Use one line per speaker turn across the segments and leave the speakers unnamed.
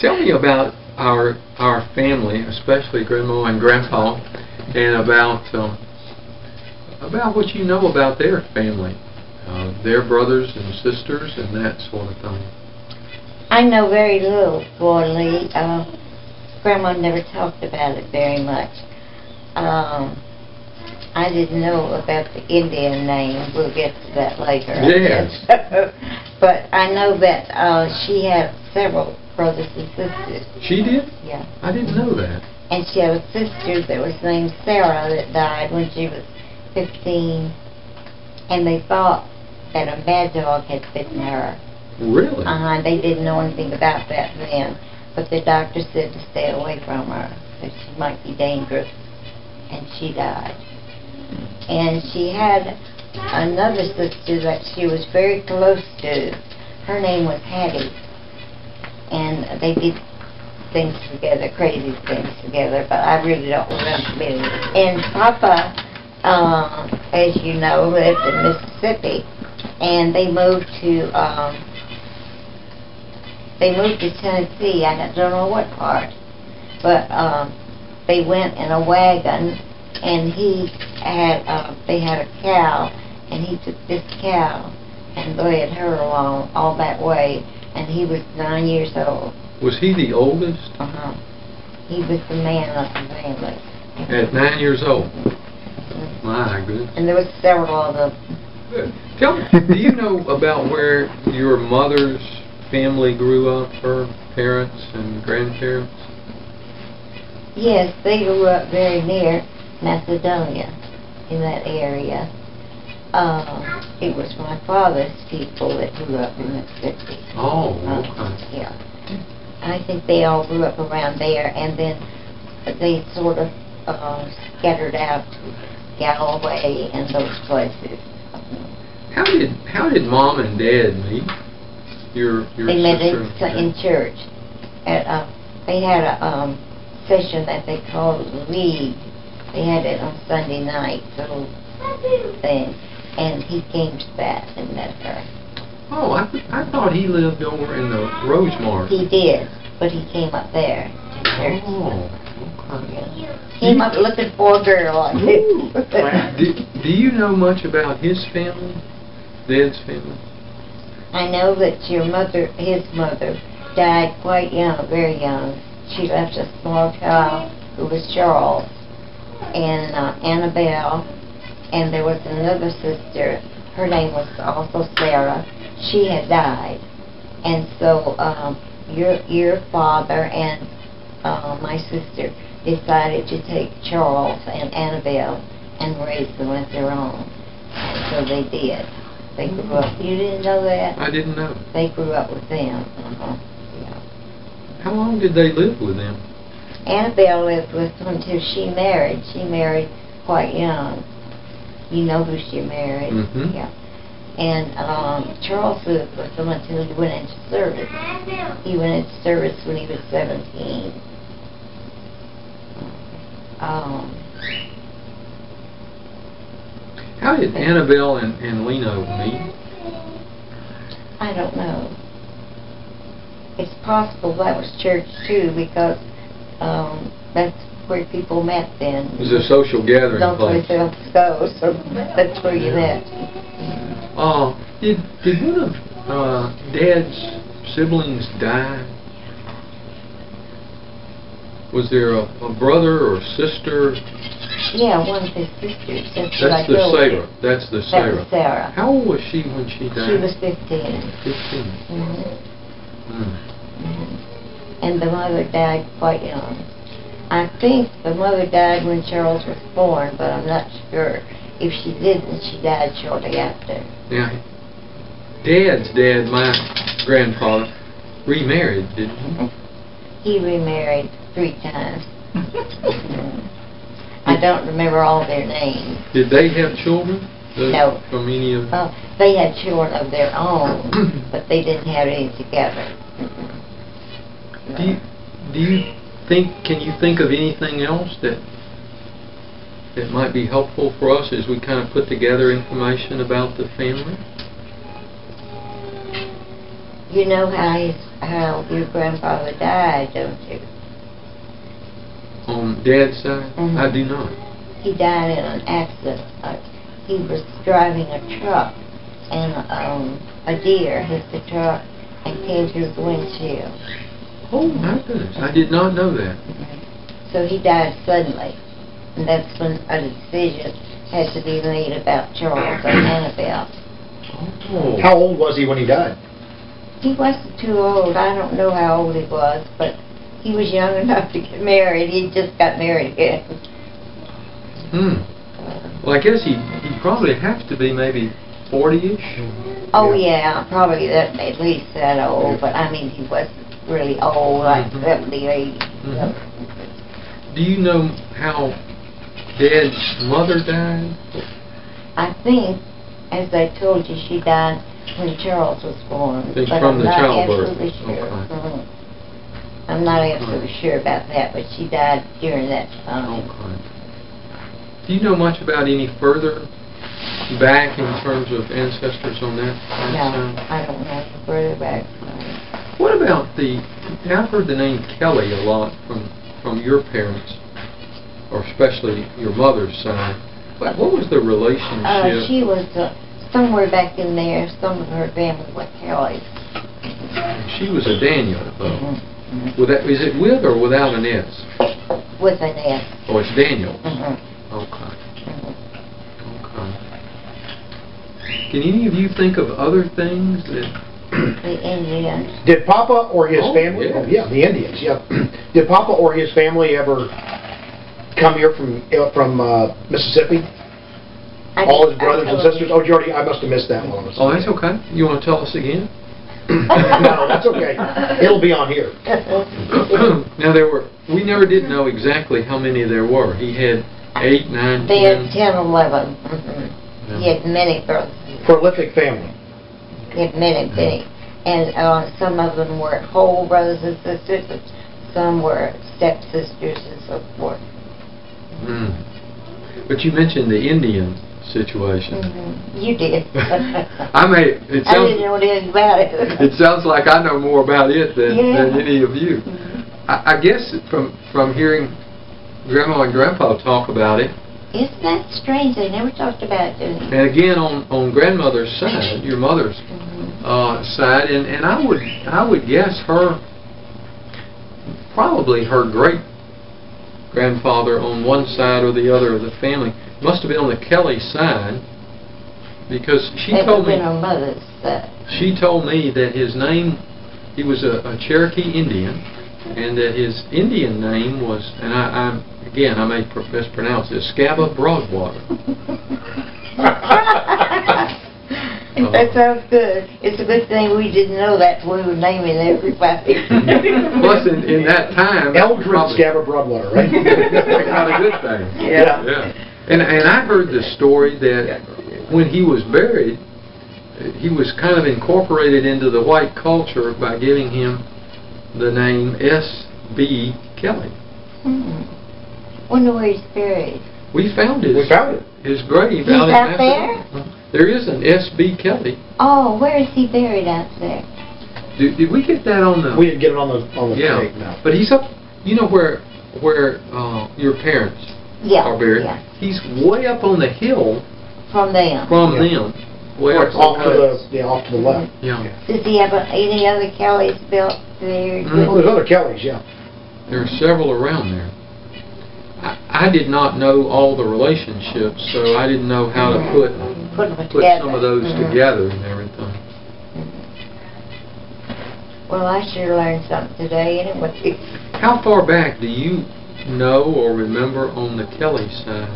Tell me about our family, especially Grandma and Grandpa, and about what you know about their family, their brothers and sisters, and that sort of thing.
I know very little, Floyd Lee. Grandma never talked about it very much. I didn't know about the Indian name. We'll get to that later.
Yes.
But I know that she had several brothers and sisters.
She did?
Yeah.
I didn't know that.
And she had a sister that was named Sarah that died when she was 15. And they thought that a mad dog had bitten her.
Really?
They didn't know anything about that then. But the doctor said to stay away from her, that she might be dangerous. And she died. And she had another sister that she was very close to. Her name was Hattie. And they did things together, crazy things together, but I really don't remember many. And Papa, as you know, lived in Mississippi, and they moved to Tennessee. I don't know what part, but they went in a wagon, and they had a cow, and he took this cow and led her along all that way, and he was 9 years old.
Was he the oldest?
He was the man of the family.
At 9 years old? My goodness.
And there was several of them.
Tell me, do you know about where your mother's family grew up, her parents and grandparents?
Yes, they grew up very near Macedonia, in that area. It was my father's people that grew up in Mississippi.
Oh, okay.
Yeah. I think they all grew up around there, and then they sort of scattered out to Galloway and those places.
How did Mom and Dad meet? Your
they met
sister
in church. They had a session that they called League. They had it on Sunday night, little thing, and he came to that and met her.
Oh, I thought he lived over in the Rosemart.
He did, but he came up there to church.
Oh, okay.
Yeah. Came up looking for a girl, I think.
Do you know much about his family, Dad's family?
I know that his mother, died quite young, very young. She left a small child who was Charles, and Annabelle, and there was another sister. Her name was also Sarah. She had died, and so your father and my sister decided to take Charles and Annabelle and raise them as their own. And so they did. They grew up. You didn't know that?
I didn't know.
They grew up with them. Yeah.
How long did they live with them?
Annabelle lived with them until she married. She married quite young. You know who she married.
Mm-hmm.
Yeah. And Charles lived with them until he went into service. He went into service when he was 17.
How did Annabelle and Leno meet?
I don't know. It's possible that was church too, because that's where people met then.
It was a social gathering
no
place.
place else to go, so that's where you met.
Did one of Dad's siblings die? Was there a brother or sister?
Yeah, one of his sisters. That's
Sarah. That's the Sarah.
That was Sarah.
How old was she when she died?
She was 15.
15.
And the mother died quite young. I think the mother died when Charles was born, but I'm not sure. If she didn't, she died shortly after.
Now, Dad's dad, my grandfather, remarried, didn't he?
He remarried 3 times. I don't remember all their names.
Did they have children?
No.
From any of them?
They had children of their own, but they didn't have any together.
Do you think? Can you think of anything else that might be helpful for us as we kind of put together information about the family?
You know how your grandfather died, don't you?
On Dad's side?
Mhm.
I do not.
He died in an accident. He was driving a truck, and a deer hit the truck and came through the windshield.
Oh my goodness, I did not know that.
So he died suddenly, and that's when a decision had to be made about Charles and Annabelle.
Oh.
How old was he when he died?
He wasn't too old. I don't know how old he was, but he was young enough to get married. He just got married again.
Well, I guess he probably has to be maybe 40-ish.
Oh yeah, probably that, at least that old, but I mean he wasn't really old, like 70, 80.
Do you know how Dad's mother died?
I think, as I told you, she died when Charles was born.
It's
but
from
I'm
the
not
childbirth.
absolutely sure.
Okay.
I'm not absolutely sure about that, but she died during that time.
Okay. Do you know much about any further back in terms of ancestors on that
No,
side?
I don't know further back.
What about I've heard the name Kelly a lot from your parents, or especially your mother's side. What was the relationship?
She was somewhere back in there. Some of her family was Kelly.
She was a Daniel, though.
Mm-hmm.
Is it with or without an S?
With an S.
Oh, it's Daniel.
Mm-hmm.
Okay.
Mm-hmm.
Okay. Can any of you think of other things that...
The Indians.
Did Papa or his family?
Yeah.
Oh, yeah, the Indians. Yeah. Did Papa or his family ever come here from Mississippi? All his brothers and sisters? Oh, Jordy, I must have missed that one.
Oh, that's okay. You want to tell us again?
No, that's okay. It'll be on here.
Now, we never did know exactly how many there were. He had 8, 9, 10.
They had 10, 11.
Yeah.
He had many brothers.
Prolific family.
He had many. And some of them were whole brothers and sisters, and some were stepsisters and so forth.
But you mentioned the Indian situation.
You did.
I didn't
know anything about it.
It sounds like I know more about it than any of you. I guess from hearing Grandma and Grandpa talk about it.
Isn't that strange? They never talked about it.
And again, on Grandmother's side, your mother's side, and I would guess probably her great grandfather on one side or the other of the family must have been on the Kelly side, because she told me
on mother's side.
She told me that his name, he was a Cherokee Indian, and that his Indian name was, and I may mispronounce it, Scabba Broadwater.
That sounds good. It's a good thing we didn't know that when we were naming everybody.
Plus, in that time,
Eldred Scabba Broadwater, right?
Not a good thing.
Yeah.
And I heard the story that when he was buried, he was kind of incorporated into the white culture by giving him the name S.B. Kelly.
Wonder where he's buried.
We found his grave
He's
out in
out
Pasadena. There is an S.B. Kelly.
Oh, where is he buried out there?
Did we get that on the...
We didn't get it on the tape, no.
But he's up, you know where your parents are buried?
Yeah.
He's way up on the hill
from them.
Way up
off to the left.
Yeah.
Does he have any other Kellys built there?
Well, there's other Kellys, yeah.
There are several around there. I did not know all the relationships, so I didn't know how to put some of those together and everything.
Well, I sure learned something today anyway.
How far back do you know or remember on the Kelly side?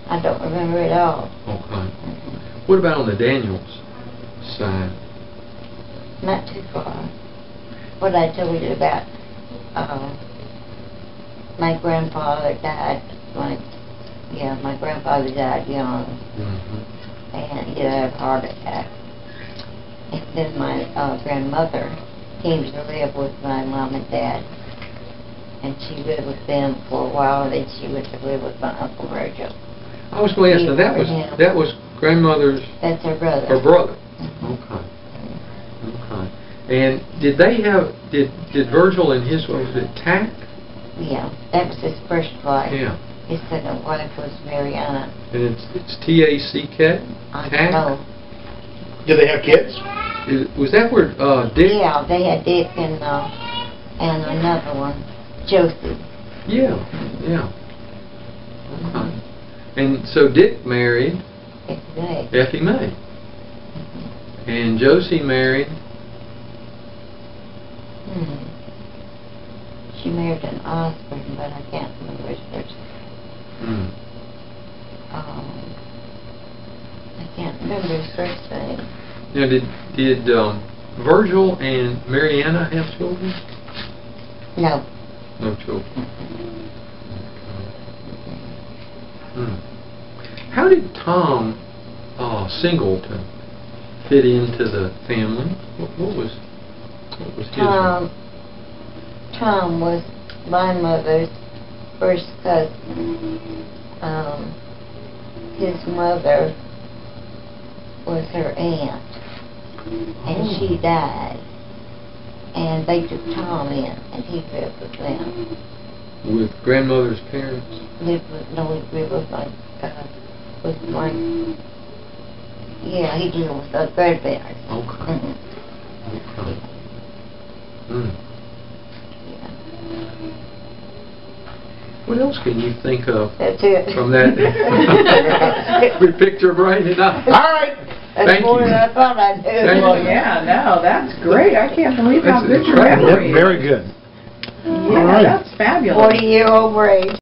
I don't remember it all.
Okay. What about on the Daniels side?
Not too far. What I told you about, my grandfather died. My grandfather died young, and he had a heart attack. And then my grandmother came to live with my mom and dad, and she lived with them for a while. Then she went to live with my Uncle Virgil.
I was going to ask, now that was grandmother's...
That's her brother.
Her brother.
Mm-hmm.
Okay. And did they have, did Virgil and his, what was it, Tack?
Yeah, that was his first wife.
Yeah.
His second wife was Mariana.
And it's T-A-C-K?
I
Tack?
know.
Do they have kids?
Was that where Dick?
Yeah, they had Dick and another one, Josie.
Yeah, yeah. Okay. And so Dick married Effie May. And Josie married?
She married an Osborne, but I can't remember his first name. I can't remember his first name.
Now, did Virgil and Mariana have children?
No.
No children. How did Tom Singleton fit into the family? What was his name?
Tom was my mother's first cousin. His mother was her aunt, and she died. And they took Tom in, and he lived with them.
With grandmother's parents?
He lived with my, yeah, he lived with the grandparents.
Okay. Okay.
Yeah.
What else can you think of
That's it.
from that? We picked your brain enough.
All right.
That's
Thank
more
you.
than I thought I'd do.
Thank
Well,
you.
yeah, no, that's great. I can't believe how
That's
good your
incredible.
memory is.
Very good.
Yeah,
All right.
that's fabulous.
40-year-old brain.